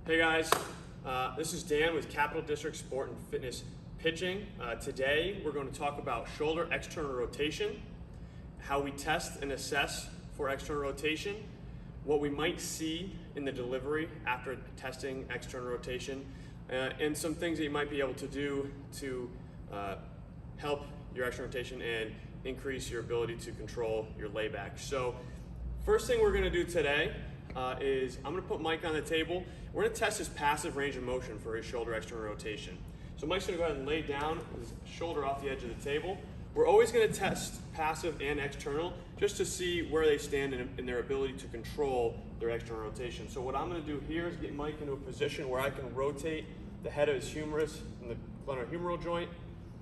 Hey guys, this is Dan with Capital District Sport and Fitness Pitching. Today we're going to talk about shoulder external rotation, how we test and assess for external rotation, what we might see in the delivery after testing external rotation, and some things that you might be able to do to help your external rotation and increase your ability to control your layback. So first thing we're going to do today is I'm going to put Mike on the table. We're going to test his passive range of motion for his shoulder external rotation. So Mike's going to go ahead and lay down his shoulder off the edge of the table. We're always going to test passive and external just to see where they stand in their ability to control their external rotation. So what I'm going to do here is get Mike into a position where I can rotate the head of his humerus and the glenohumeral joint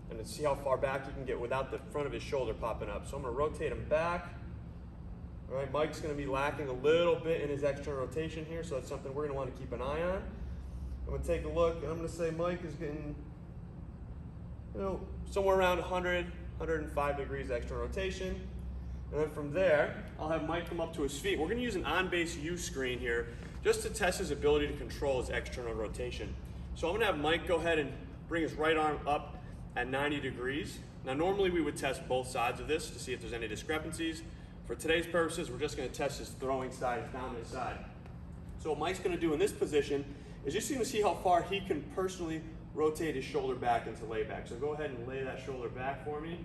and see how far back he can get without the front of his shoulder popping up. So I'm going to rotate him back. All right, Mike's going to be lacking a little bit in his external rotation here, so that's something we're going to want to keep an eye on. I'm going to take a look, and I'm going to say Mike is getting, somewhere around 100, 105 degrees external rotation. And then from there, I'll have Mike come up to his feet. We're going to use an on-base U screen here just to test his ability to control his external rotation. So I'm going to have Mike go ahead and bring his right arm up at 90 degrees. Now normally we would test both sides of this to see if there's any discrepancies. For today's purposes, we're just going to test his throwing side, his dominant side. So what Mike's going to do in this position is just going to see how far he can personally rotate his shoulder back into layback. So go ahead and lay that shoulder back for me.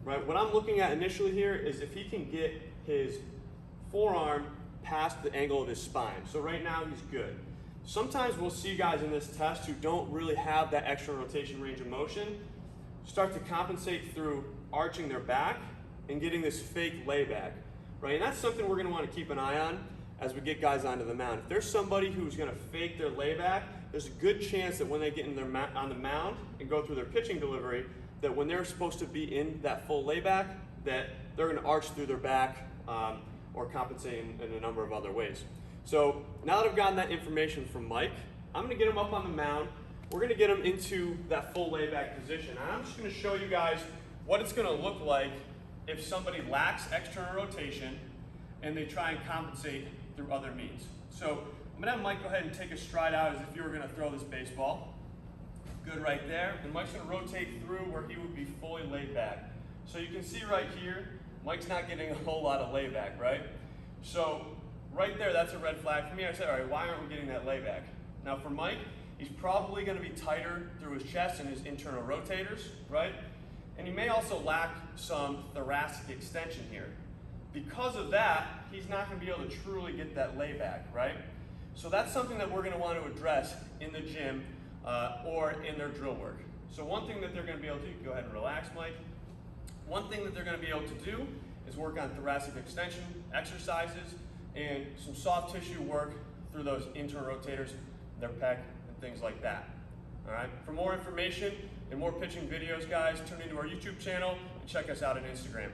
Right. What I'm looking at initially here is if he can get his forearm past the angle of his spine. So right now he's good. Sometimes we'll see guys in this test who don't really have that external rotation range of motion start to compensate through arching their back and getting this fake layback, right? And that's something we're gonna wanna keep an eye on as we get guys onto the mound. If there's somebody who's gonna fake their layback, there's a good chance that when they get on the mound and go through their pitching delivery, that when they're supposed to be in that full layback, that they're gonna arch through their back or compensate in a number of other ways. So now that I've gotten that information from Mike, I'm gonna get him up on the mound. We're gonna get him into that full layback position. And I'm just gonna show you guys what it's gonna look like if somebody lacks external rotation and they try and compensate through other means. So I'm gonna have Mike go ahead and take a stride out as if you were gonna throw this baseball. Good right there. And Mike's gonna rotate through where he would be fully laid back. So you can see right here, Mike's not getting a whole lot of layback, right? So right there, that's a red flag for me. I said, all right, why aren't we getting that layback? Now for Mike, he's probably gonna be tighter through his chest and his internal rotators, right? And he may also lack some thoracic extension here. Because of that, he's not going to be able to truly get that layback, right? So that's something that we're going to want to address in the gym or in their drill work. So one thing that they're going to be able to do, go ahead and relax, Mike. One thing that they're going to be able to do is work on thoracic extension exercises and some soft tissue work through those internal rotators, their pec, and things like that. All right. For more information and more pitching videos, guys, tune into our YouTube channel and check us out on Instagram.